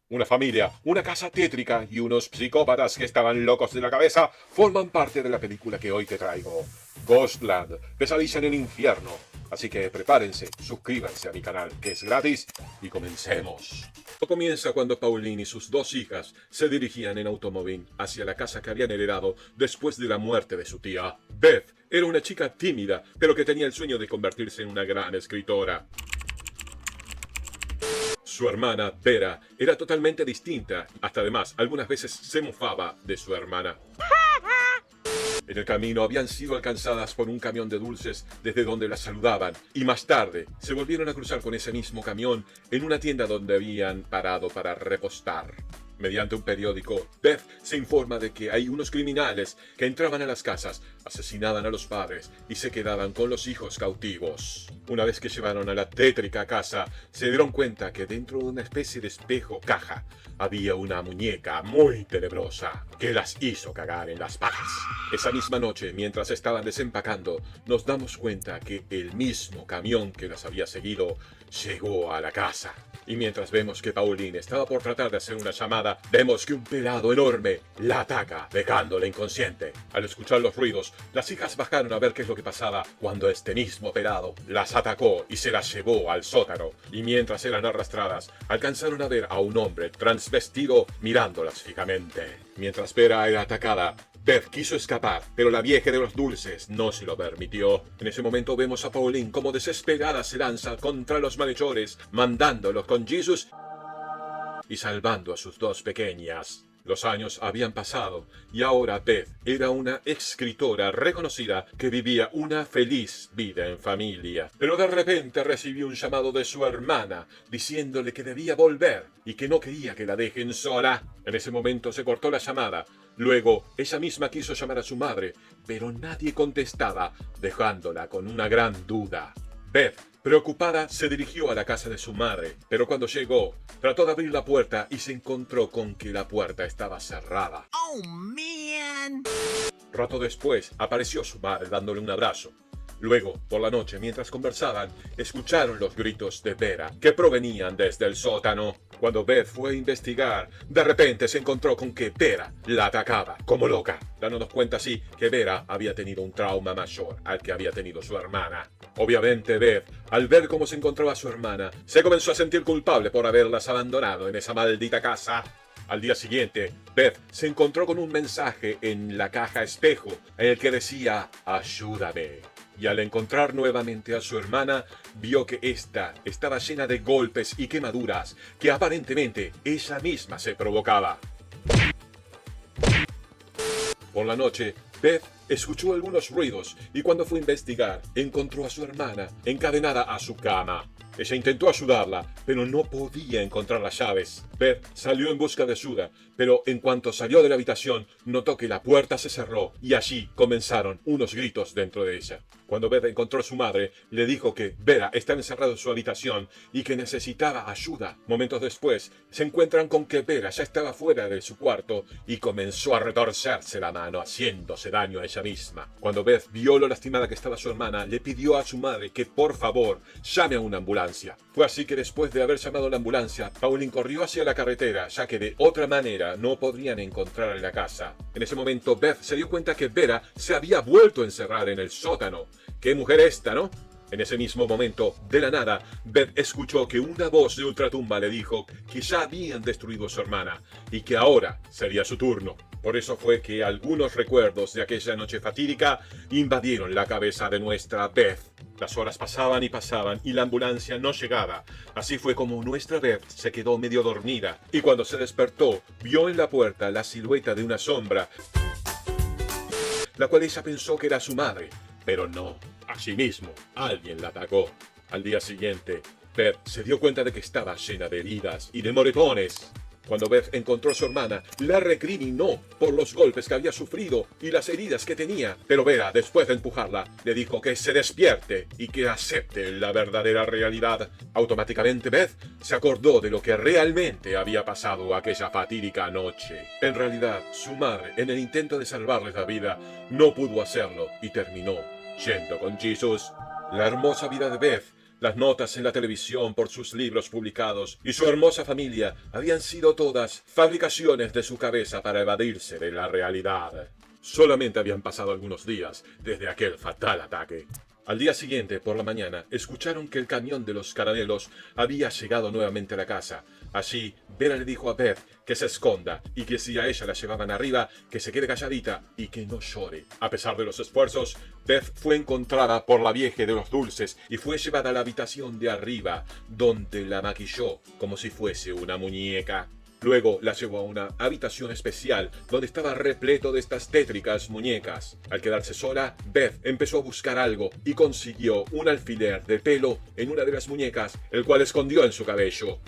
Una familia, una casa tétrica y unos psicópatas que estaban locos de la cabeza forman parte de la película que hoy te traigo. Ghostland, Pesadilla en el infierno. Así que prepárense, suscríbanse a mi canal, que es gratis, y comencemos. Todo comienza cuando Pauline y sus dos hijas se dirigían en automóvil hacia la casa que habían heredado después de la muerte de su tía. Beth era una chica tímida, pero que tenía el sueño de convertirse en una gran escritora. Su hermana, Vera, era totalmente distinta. Hasta además, algunas veces se mofaba de su hermana. En el camino habían sido alcanzadas por un camión de dulces desde donde las saludaban y más tarde se volvieron a cruzar con ese mismo camión en una tienda donde habían parado para repostar. Mediante un periódico, Beth se informa de que hay unos criminales que entraban a las casas, asesinaban a los padres y se quedaban con los hijos cautivos. Una vez que llevaron a la tétrica casa, se dieron cuenta que dentro de una especie de espejo caja había una muñeca muy tenebrosa que las hizo cagar en las patas. Esa misma noche, mientras estaban desempacando, nos damos cuenta que el mismo camión que las había seguido llegó a la casa. Y mientras vemos que Pauline estaba por tratar de hacer una llamada, vemos que un pelado enorme la ataca, dejándola inconsciente. Al escuchar los ruidos, las hijas bajaron a ver qué es lo que pasaba cuando este mismo pelado las atacó y se las llevó al sótano. Y mientras eran arrastradas, alcanzaron a ver a un hombre transvestido mirándolas fijamente. Mientras Vera era atacada, Beth quiso escapar, pero la vieja de los dulces no se lo permitió. En ese momento vemos a Pauline como desesperada se lanza contra los malhechores, mandándolos con Jesus y salvando a sus dos pequeñas. Los años habían pasado y ahora Beth era una escritora reconocida que vivía una feliz vida en familia. Pero de repente recibió un llamado de su hermana diciéndole que debía volver y que no quería que la dejen sola. En ese momento se cortó la llamada. Luego, ella misma quiso llamar a su madre, pero nadie contestaba, dejándola con una gran duda. Beth, preocupada, se dirigió a la casa de su madre, pero cuando llegó, trató de abrir la puerta y se encontró con que la puerta estaba cerrada. Oh, man. Rato después, apareció su madre dándole un abrazo. Luego, por la noche, mientras conversaban, escucharon los gritos de Vera, que provenían desde el sótano. Cuando Beth fue a investigar, de repente se encontró con que Vera la atacaba como loca, dándonos cuenta así que Vera había tenido un trauma mayor al que había tenido su hermana. Obviamente Beth, al ver cómo se encontraba su hermana, se comenzó a sentir culpable por haberlas abandonado en esa maldita casa. Al día siguiente, Beth se encontró con un mensaje en la caja espejo, en el que decía «Ayúdame». Y al encontrar nuevamente a su hermana, vio que ésta estaba llena de golpes y quemaduras que aparentemente ella misma se provocaba. Por la noche, Beth escuchó algunos ruidos y cuando fue a investigar, encontró a su hermana encadenada a su cama. Ella intentó ayudarla, pero no podía encontrar las llaves. Beth salió en busca de ayuda, pero en cuanto salió de la habitación, notó que la puerta se cerró y allí comenzaron unos gritos dentro de ella. Cuando Beth encontró a su madre, le dijo que Vera estaba encerrada en su habitación y que necesitaba ayuda. Momentos después, se encuentran con que Vera ya estaba fuera de su cuarto y comenzó a retorcerse la mano, haciéndose daño a ella misma. Cuando Beth vio lo lastimada que estaba su hermana, le pidió a su madre que por favor llame a una ambulancia. Fue así que después de haber llamado a la ambulancia, Pauline corrió hacia la carretera, ya que de otra manera no podrían encontrarla en la casa. En ese momento, Beth se dio cuenta que Vera se había vuelto a encerrar en el sótano. ¡Qué mujer esta, ¿no? En ese mismo momento, de la nada, Beth escuchó que una voz de ultratumba le dijo que ya habían destruido a su hermana y que ahora sería su turno. Por eso fue que algunos recuerdos de aquella noche fatídica invadieron la cabeza de nuestra Beth. Las horas pasaban y la ambulancia no llegaba. Así fue como nuestra Beth se quedó medio dormida y cuando se despertó vio en la puerta la silueta de una sombra, la cual ella pensó que era su madre, pero no. Asimismo, alguien la atacó. Al día siguiente, Beth se dio cuenta de que estaba llena de heridas y de moretones. Cuando Beth encontró a su hermana, la recriminó por los golpes que había sufrido y las heridas que tenía. Pero Vera, después de empujarla, le dijo que se despierte y que acepte la verdadera realidad. Automáticamente Beth se acordó de lo que realmente había pasado aquella fatídica noche. En realidad, su madre, en el intento de salvarles la vida, no pudo hacerlo y terminó yendo con Jesús. La hermosa vida de Beth Las notas en la televisión por sus libros publicados y su hermosa familia habían sido todas fabricaciones de su cabeza para evadirse de la realidad. Solamente habían pasado algunos días desde aquel fatal ataque. Al día siguiente, por la mañana, escucharon que el camión de los caramelos había llegado nuevamente a la casa. Allí, Vera le dijo a Beth que se esconda y que si a ella la llevaban arriba, que se quede calladita y que no llore. A pesar de los esfuerzos, Beth fue encontrada por la vieja de los dulces y fue llevada a la habitación de arriba, donde la maquilló como si fuese una muñeca. Luego la llevó a una habitación especial donde estaba repleto de estas tétricas muñecas. Al quedarse sola, Beth empezó a buscar algo y consiguió un alfiler de pelo en una de las muñecas, el cual escondió en su cabello.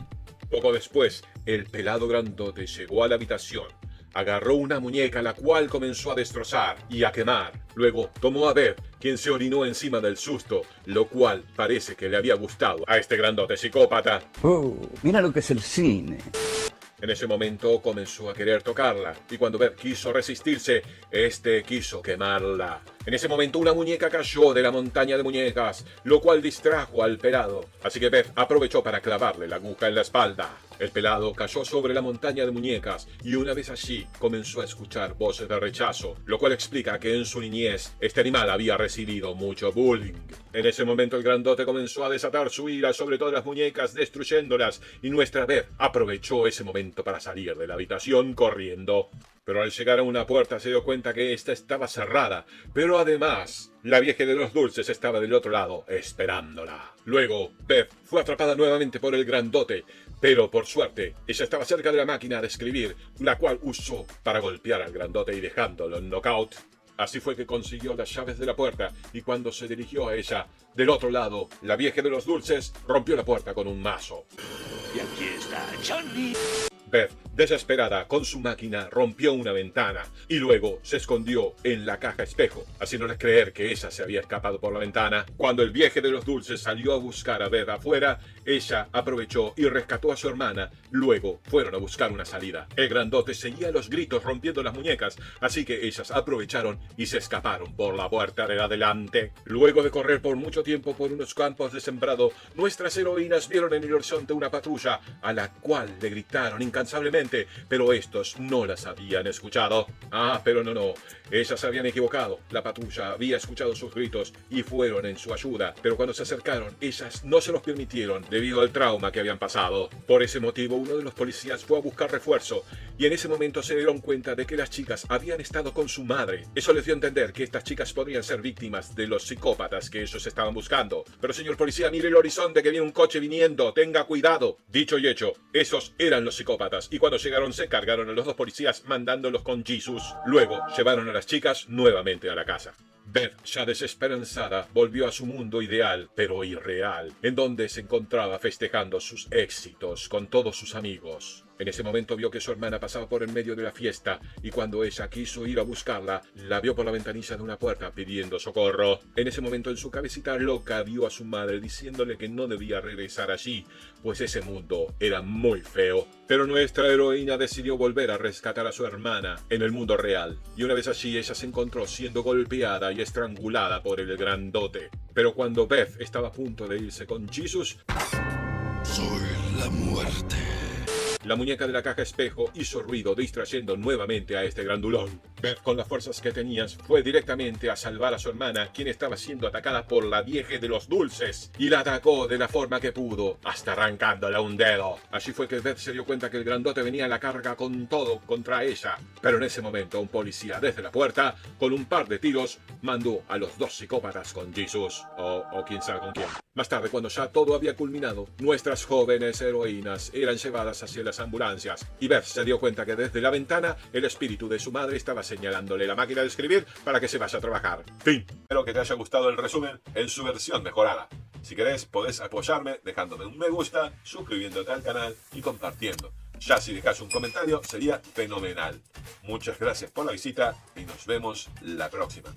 Poco después, el pelado grandote llegó a la habitación, agarró una muñeca la cual comenzó a destrozar y a quemar. Luego tomó a Beth, quien se orinó encima del susto, lo cual parece que le había gustado a este grandote psicópata. Oh, mira lo que es el cine. En ese momento comenzó a querer tocarla, y cuando Beth quiso resistirse, este quiso quemarla. En ese momento una muñeca cayó de la montaña de muñecas, lo cual distrajo al pelado, así que Beth aprovechó para clavarle la aguja en la espalda. El pelado cayó sobre la montaña de muñecas y una vez allí comenzó a escuchar voces de rechazo, lo cual explica que en su niñez este animal había recibido mucho bullying. En ese momento el grandote comenzó a desatar su ira sobre todas las muñecas, destruyéndolas, y nuestra Beth aprovechó ese momento para salir de la habitación corriendo. Pero al llegar a una puerta se dio cuenta que esta estaba cerrada, pero además la vieja de los dulces estaba del otro lado esperándola. Luego Beth fue atrapada nuevamente por el grandote, pero por suerte ella estaba cerca de la máquina de escribir, la cual usó para golpear al grandote y dejándolo en knockout. Así fue que consiguió las llaves de la puerta, y cuando se dirigió a ella, del otro lado, la vieja de los dulces rompió la puerta con un mazo. Y aquí está Johnny. Beth, desesperada con su máquina, rompió una ventana y luego se escondió en la caja espejo, haciéndoles creer que ella se había escapado por la ventana. Cuando el viejo de los dulces salió a buscar a Beth afuera, ella aprovechó y rescató a su hermana. Luego fueron a buscar una salida. El grandote seguía los gritos rompiendo las muñecas, así que ellas aprovecharon y se escaparon por la puerta de adelante. Luego de correr por mucho tiempo por unos campos de sembrado, nuestras heroínas vieron en el horizonte una patrulla, a la cual le gritaron incansablemente, pero estos no las habían escuchado. Pero no, ellas se habían equivocado. La patrulla había escuchado sus gritos y fueron en su ayuda, pero cuando se acercaron, ellas no se los permitieron debido al trauma que habían pasado. Por ese motivo, uno de los policías fue a buscar refuerzo, y en ese momento se dieron cuenta de que las chicas habían estado con su madre. Eso les dio a entender que estas chicas podrían ser víctimas de los psicópatas que ellos estaban buscando. Pero señor policía, mire el horizonte, que viene un coche viniendo, tenga cuidado. Dicho y hecho, esos eran los psicópatas, y cuando llegaron se cargaron a los dos policías mandándolos con Jesus. Luego llevaron a las chicas nuevamente a la casa. Beth, ya desesperanzada, volvió a su mundo ideal, pero irreal, en donde se encontraba festejando sus éxitos con todos sus amigos. En ese momento vio que su hermana pasaba por en medio de la fiesta, y cuando ella quiso ir a buscarla, la vio por la ventanilla de una puerta pidiendo socorro. En ese momento, en su cabecita loca, vio a su madre diciéndole que no debía regresar allí, pues ese mundo era muy feo. Pero nuestra heroína decidió volver a rescatar a su hermana en el mundo real, y una vez allí ella se encontró siendo golpeada y estrangulada por el grandote. Pero cuando Beth estaba a punto de irse con Jesus, soy la muerte. La muñeca de la caja espejo hizo ruido, distrayendo nuevamente a este grandulón. Beth, con las fuerzas que tenías, fue directamente a salvar a su hermana, quien estaba siendo atacada por la vieja de los dulces, y la atacó de la forma que pudo, hasta arrancándole un dedo. Allí fue que Beth se dio cuenta que el grandote venía a la carga con todo contra ella. Pero en ese momento, un policía desde la puerta, con un par de tiros, mandó a los dos psicópatas con Jesus, o quién sabe con quién. Más tarde, cuando ya todo había culminado, nuestras jóvenes heroínas eran llevadas hacia las ambulancias, y Beth se dio cuenta que desde la ventana el espíritu de su madre estaba señalándole la máquina de escribir para que se vaya a trabajar. Fin. Espero que te haya gustado el resumen en su versión mejorada. Si querés, podés apoyarme dejándome un me gusta, suscribiéndote al canal y compartiendo. Ya si dejas un comentario sería fenomenal. Muchas gracias por la visita y nos vemos la próxima.